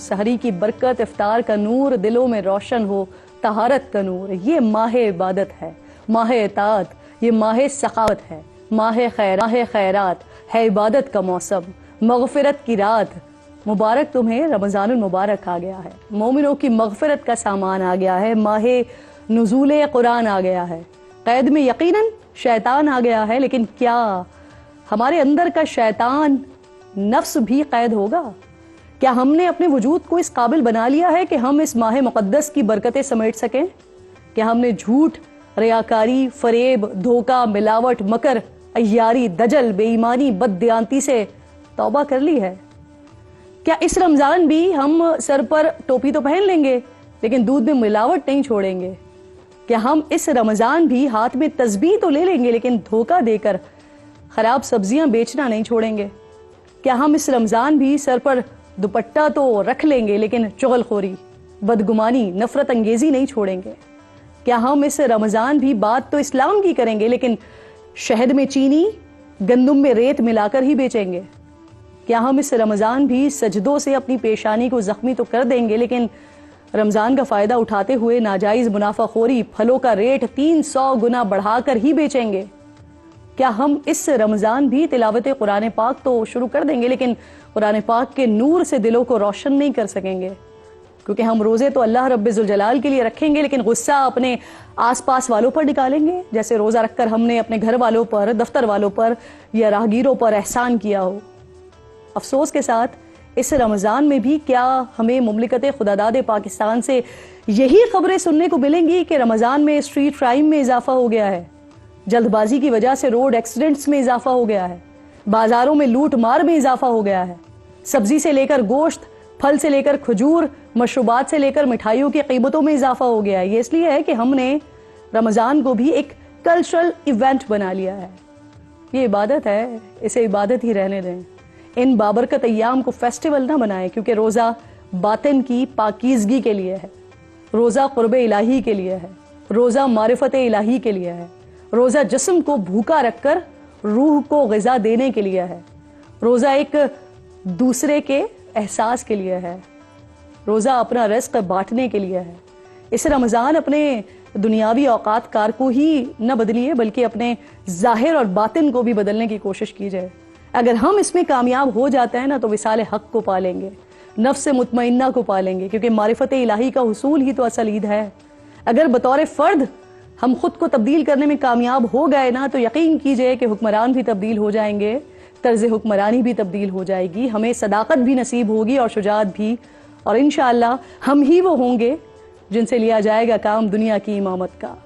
सहरी की बरकत, इफ्तार का नूर, दिलों में रोशन हो तहारत का नूर। ये माह इबादत है, माह इताअत, ये माह सखावत है, माह खैरात है, इबादत का मौसम, मगफिरत की रात। मुबारक तुम्हें रमज़ानुल मुबारक आ गया है, मोमिनों की मगफिरत का सामान आ गया है, माह नुज़ूल कुरान आ गया है। कैद में यकीनन शैतान आ गया है, लेकिन क्या हमारे अंदर का शैतान नफ्स भी कैद होगा? क्या हमने अपने वजूद को इस काबिल बना लिया है कि हम इस माह मुक़द्दस की बरकतें समेट सकें? क्या हमने झूठ, रियाकारी, फरेब, धोखा, मिलावट, मकर, अय्यारी, दजल, बेईमानी, बददियांती से तौबा कर ली है? क्या इस रमज़ान भी हम सर पर टोपी तो पहन लेंगे लेकिन दूध में मिलावट नहीं छोड़ेंगे? क्या हम इस रमज़ान भी हाथ में तस्बीह तो ले लेंगे लेकिन धोखा देकर खराब सब्जियां बेचना नहीं छोड़ेंगे? क्या हम इस रमज़ान भी सर पर दुपट्टा तो रख लेंगे लेकिन चुगलखोरी, बदगुमानी, नफरत अंगेजी नहीं छोड़ेंगे? क्या हम इस रमज़ान भी बात तो इस्लाम की करेंगे लेकिन शहद में चीनी, गंदुम में रेत मिलाकर ही बेचेंगे? क्या हम इस रमज़ान भी सजदों से अपनी पेशानी को जख्मी तो कर देंगे लेकिन रमज़ान का फ़ायदा उठाते हुए नाजायज़ मुनाफाखोरी, फलों का रेट 300 गुना बढ़ाकर ही बेचेंगे? क्या हम इस रमज़ान भी तिलावत कुरान पाक तो शुरू कर देंगे लेकिन कुरान पाक के नूर से दिलों को रोशन नहीं कर सकेंगे? क्योंकि हम रोज़े तो अल्लाह रब्बुल जलाल के लिए रखेंगे लेकिन गुस्सा अपने आसपास वालों पर निकालेंगे, जैसे रोज़ा रखकर हमने अपने घर वालों पर, दफ्तर वालों पर या राहगीरों पर एहसान किया हो। अफसोस के साथ इस रमज़ान में भी क्या हमें मुमलिकत खुदादाद पाकिस्तान से यही खबरें सुनने को मिलेंगी कि रमज़ान में स्ट्रीट क्राइम में इजाफा हो गया है, जल्दबाजी की वजह से रोड एक्सीडेंट्स में इजाफा हो गया है, बाजारों में लूट मार में इजाफा हो गया है, सब्जी से लेकर गोश्त, फल से लेकर खजूर, मशरूबात से लेकर मिठाइयों की कीमतों में इजाफा हो गया है। ये इसलिए है कि हमने रमज़ान को भी एक कल्चरल इवेंट बना लिया है। ये इबादत है, इसे इबादत ही रहने दें। इन बाबरकत अय्याम को फेस्टिवल ना बनाएं, क्योंकि रोज़ा बातिन की पाकीज़गी के लिए है, रोज़ा क़ुर्ब इलाही के लिए है, रोज़ा मारिफत इलाही के लिए है, रोज़ा जिस्म को भूखा रखकर रूह को ग़िज़ा देने के लिए है, रोज़ा एक दूसरे के एहसास के लिए है, रोज़ा अपना रिज़्क़ बांटने के लिए है। इस रमज़ान अपने दुनियावी औकात कार को ही न बदलिए बल्कि अपने ज़ाहिर और बातिन को भी बदलने की कोशिश कीजिए। अगर हम इसमें कामयाब हो जाते हैं ना तो विसाल हक को पालेंगे, नफ्स मुतमइन्ना को पालेंगे, क्योंकि मारिफत इलाही का हुसूल ही तो असल ईद है। अगर बतौर फ़र्द हम खुद को तब्दील करने में कामयाब हो गए ना तो यकीन कीजिए कि हुक्मरान भी तब्दील हो जाएंगे, तर्ज हुक्मरानी भी तब्दील हो जाएगी, हमें सदाकत भी नसीब होगी और शुजाअत भी, और इंशाअल्लाह हम ही वो होंगे जिनसे लिया जाएगा काम दुनिया की इमामत का।